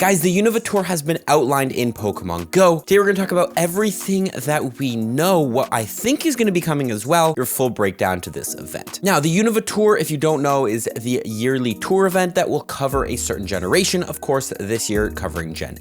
Guys, the Unova tour has been outlined in Pokemon Go. Today we're going to talk about everything that we know, what I think is going to be coming as well, your full breakdown to this event. Now, the Unova tour, if you don't know, is the yearly tour event that will cover a certain generation. Of course, this year covering Gen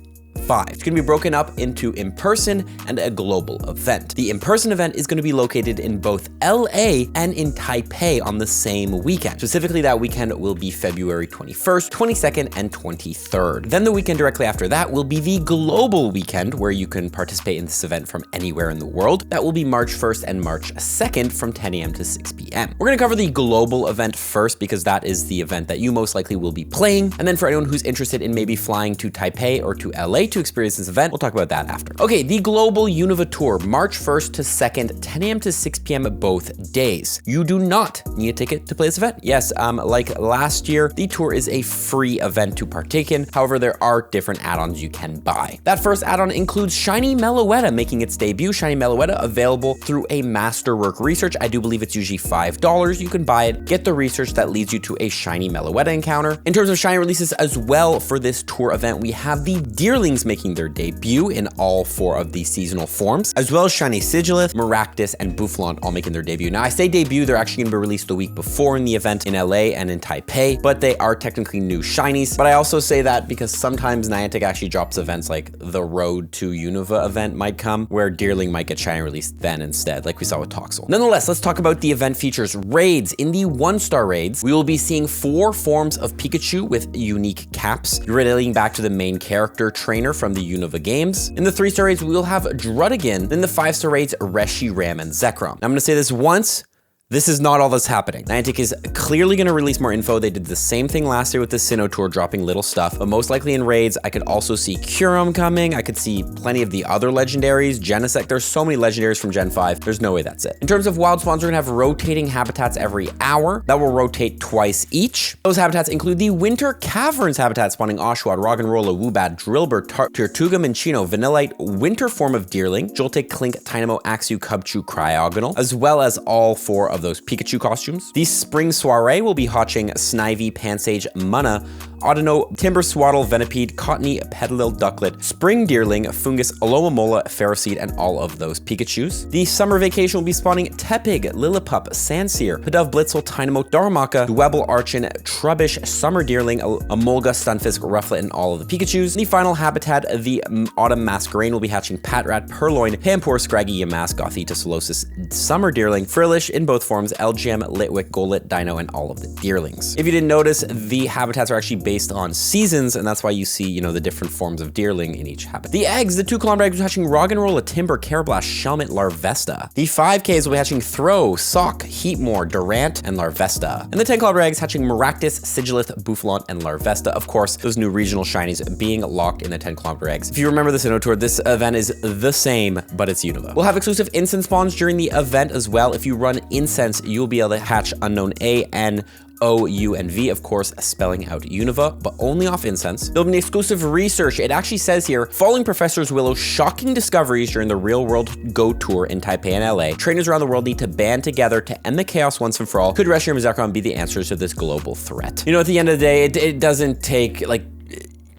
5. It's going to be broken up into in-person and a global event. The in-person event is going to be located in both LA and in Taipei on the same weekend. Specifically, that weekend will be February 21st, 22nd, and 23rd. Then the weekend directly after that will be the global weekend where you can participate in this event from anywhere in the world. That will be March 1st and March 2nd from 10 a.m. to 6 p.m. We're going to cover the global event first because that is the event that you most likely will be playing. And then for anyone who's interested in maybe flying to Taipei or to LA to experience this event, we'll talk about that after. Okay, the global Unova tour, March 1st to 2nd, 10 a.m. to 6 p.m. both days. You do not need a ticket to play this event. Yes, like last year, the tour is a free event to partake in. However, there are different add-ons you can buy. That first add-on includes Shiny Meloetta making its debut. Shiny Meloetta available through a Masterwork research. I do believe it's usually $5. You can buy it, get the research that leads you to a Shiny Meloetta encounter. In terms of Shiny releases as well for this tour event, we have the Deerlings making their debut in all 4 of the seasonal forms, as well as Shiny Sigilith, Maractus, and Bouffalant all making their debut. Now, I say debut, they're actually going to be released the week before in the event in LA and in Taipei, but they are technically new shinies. But I also say that because sometimes Niantic actually drops events like the Road to Unova event might come, where Deerling might get shiny released then instead, like we saw with Toxel. Nonetheless, let's talk about the event features. Raids. In the 1-star raids, we will be seeing 4 forms of Pikachu with unique caps, relating back to the main character trainer from the Unova games. In the 3-star raids, we will have Druddigon. In the 5-star raids, Reshiram and Zekrom. I'm going to say this once. This is not all that's happening. Niantic is clearly going to release more info. They did the same thing last year with the Sinnoh tour, dropping little stuff, but most likely in raids, I could also see Kyurem coming. I could see plenty of the other legendaries, Genesect. There's so many legendaries from Gen 5. There's no way that's it. In terms of wild spawns, we're going to have rotating habitats every hour. That will rotate twice each. Those habitats include the Winter Caverns habitat spawning Oshawott, Roggenrola, Woobat, Drillbur, Tortuga, Minccino, Vanillite, Winter form of Deerling, Joltik, Clink, Tynamo, Axew, Cubchoo, Cryogonal, as well as all 4 of those Pikachu costumes. The Spring Soiree will be hatching Snivy, Pansage, Munna, Audino, Timber Swaddle, Venipede, Cottony, Petalil, Ducklet, Spring Deerling, Fungus, Alomomola, Ferroseed, and all of those Pikachus. The Summer Vacation will be spawning Tepig, Lillipup, Sandseer, Pidove, Blitzel, Tynamo, Darumaka, Dwebble, Archon, Trubbish, Summer Deerling, Emolga, Stunfisk, Rufflet, and all of the Pikachus. The final habitat, the Autumn Masquerain, will be hatching Patrat, Purloin, Pampor, Scraggy, Yamask, Gothita, Solosis, Summer Deerling, Frillish in both forms, LGM, Litwick, Golett, Dino, and all of the Deerlings. If you didn't notice, the habitats are actually based on seasons, and that's why you see, the different forms of Deerling in each habitat. The eggs, the 2-kilometer eggs, are hatching Roggenrola, Timber, Carablast, Shelmet, Larvesta. The 5Ks will be hatching Throw, Sock, Heatmore, Durant, and Larvesta. And the 10-kilometer eggs hatching Maractus, Sigilith, Bouffalant, and Larvesta. Of course, those new regional shinies being locked in the 10-kilometer eggs. If you remember the Sinnoh tour, this event is the same, but it's Unova. We'll have exclusive incense spawns during the event as well. If you run incense, you'll be able to hatch Unknown A, N, O, U, and V, of course, spelling out Unova, but only off incense. There'll be exclusive research. It actually says here, following Professor Willow's shocking discoveries during the Real World Go tour in Taipei and LA, trainers around the world need to band together to end the chaos once and for all. Could Reshiram and Zekrom be the answers to this global threat? At the end of the day, it doesn't take,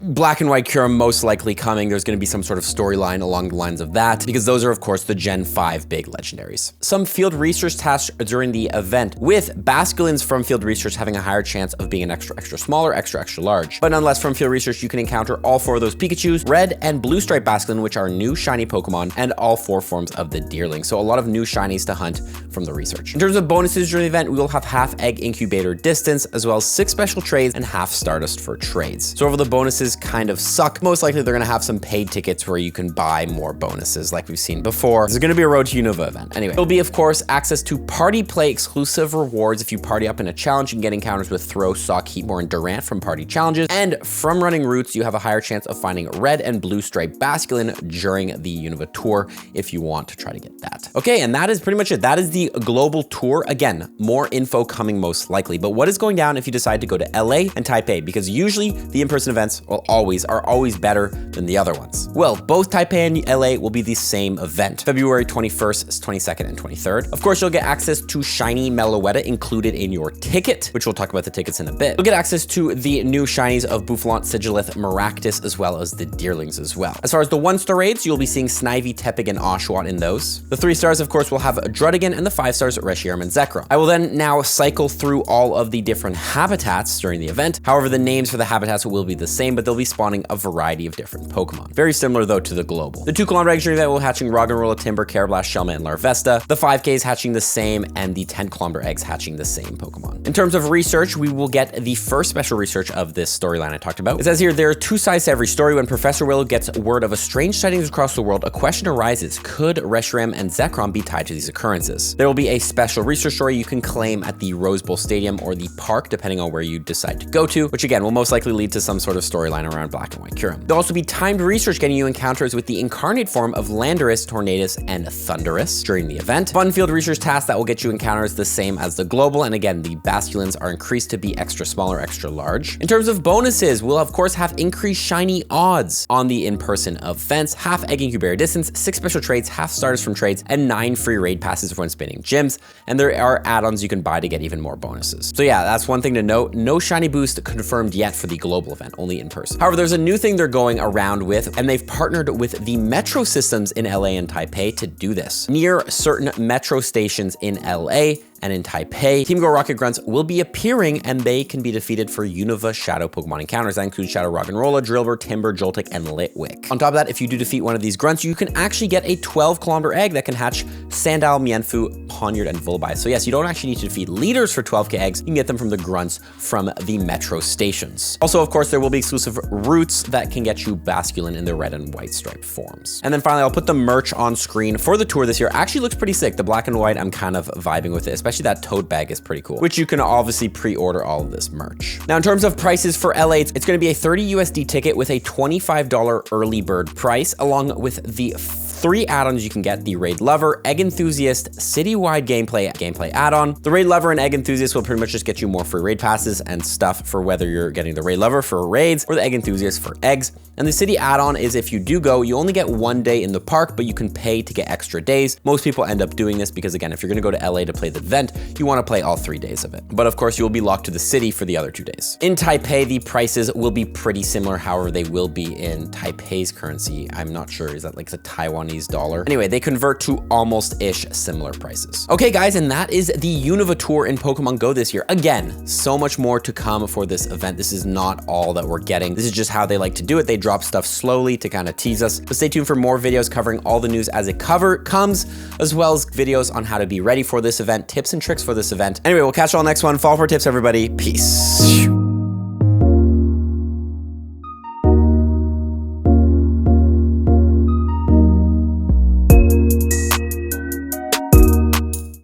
Black and White Kyurem most likely coming. There's going to be some sort of storyline along the lines of that, because those are, of course, the Gen 5 big legendaries. Some field research tasks during the event, with Basculins from field research having a higher chance of being an extra small or extra large. But nonetheless, from field research, you can encounter all 4 of those Pikachus, Red and Blue Stripe Basculin, which are new shiny Pokemon, and all 4 forms of the Deerling. So a lot of new shinies to hunt from the research. In terms of bonuses during the event, we will have half egg incubator distance, as well as 6 special trades and half Stardust for trades. So over the bonuses kind of suck. Most likely they're going to have some paid tickets where you can buy more bonuses like we've seen before. There's going to be a Road to Unova event. Anyway, there'll be, of course, access to party play exclusive rewards. If you party up in a challenge, you can get encounters with Throw, Sock, Heatmore, and Durant from party challenges. And from running routes, you have a higher chance of finding Red and Blue Stripe Basculin during the Unova tour if you want to try to get that. Okay, and that is pretty much it. That is the global tour. Again, more info coming most likely. But what is going down if you decide to go to LA and Taipei? Because usually the in-person events, well, are always better than the other ones. Well, both Taipei and LA will be the same event, February 21st, 22nd, and 23rd. Of course, you'll get access to shiny Meloetta included in your ticket, which we'll talk about the tickets in a bit. You'll get access to the new shinies of Bouffalant, Sigilith, Maractus, as well as the Deerlings as well. As far as the 1-star raids, you'll be seeing Snivy, Tepig, and Oshawott in those. The 3 stars, of course, will have Druddigan, and the 5 stars, Reshiram and Zekrom. I will then now cycle through all of the different habitats during the event. However, the names for the habitats will be the same, but they'll be spawning a variety of different Pokemon. Very similar, though, to the global. The 2 kilometer eggs during that will hatching Roggenrola, Timber, Carablast, Shelmet, and Larvesta. The 5Ks hatching the same, and the 10 kilometer eggs hatching the same Pokemon. In terms of research, we will get the first special research of this storyline I talked about. It says here, there are 2 sides to every story. When Professor Willow gets word of a strange sightings across the world, a question arises. Could Reshiram and Zekrom be tied to these occurrences? There will be a special research story you can claim at the Rose Bowl Stadium or the park, depending on where you decide to go to, which again will most likely lead to some sort of storyline around Black and White Kyurem. There'll also be timed research getting you encounters with the incarnate form of Landorus, Tornadus, and Thundurus during the event. Fun field research tasks that will get you encounters the same as the global, and again, the Basculins are increased to be extra small or extra large. In terms of bonuses, we'll of course have increased shiny odds on the in-person events, half egg incubator distance, 6 special trades, half starters from trades, and 9 free raid passes when spinning gyms, and there are add-ons you can buy to get even more bonuses. So yeah, that's one thing to note. No shiny boost confirmed yet for the global event, only in person. However, there's a new thing they're going around with, and they've partnered with the metro systems in LA and Taipei to do this. Near certain metro stations in LA and in Taipei, Team Go Rocket Grunts will be appearing, and they can be defeated for Unova Shadow Pokemon encounters. That includes Shadow Roggenrola, Drillbur, Timber, Joltik, and Litwick. On top of that, if you do defeat one of these grunts, you can actually get a 12 kilometer egg that can hatch Sandile, Mienfoo, Ponyard, and Volby. So yes, you don't actually need to defeat leaders for 12k eggs. You can get them from the grunts from the metro stations. Also, of course, there will be exclusive routes that can get you Basculin in the red and white striped forms. And then finally, I'll put the merch on screen for the tour this year. Actually looks pretty sick. The black and white, I'm kind of vibing with it, especially that tote bag is pretty cool, which you can obviously pre-order all of this merch. Now, in terms of prices for LA, it's going to be a 30 USD ticket with a $25 early bird price, along with the 3 add-ons you can get: the Raid Lover, Egg Enthusiast, Citywide Gameplay add-on. The Raid Lover and Egg Enthusiast will pretty much just get you more free raid passes and stuff for whether you're getting the Raid Lover for raids or the Egg Enthusiast for eggs. And the City add-on is if you do go, you only get 1 day in the park, but you can pay to get extra days. Most people end up doing this because, again, if you're gonna go to LA to play the event, you wanna play all 3 days of it. But of course, you will be locked to the city for the other 2 days. In Taipei, the prices will be pretty similar. However, they will be in Taipei's currency. I'm not sure, is that like the Taiwanese dollar? Anyway, they convert to almost-ish similar prices. Okay, guys, and that is the Unova tour in Pokemon Go this year. Again, so much more to come for this event. This is not all that we're getting. This is just how they like to do it. They drop stuff slowly to kind of tease us. But stay tuned for more videos covering all the news as it comes, as well as videos on how to be ready for this event, tips and tricks for this event. Anyway, we'll catch you all next one. Follow for tips, everybody. Peace.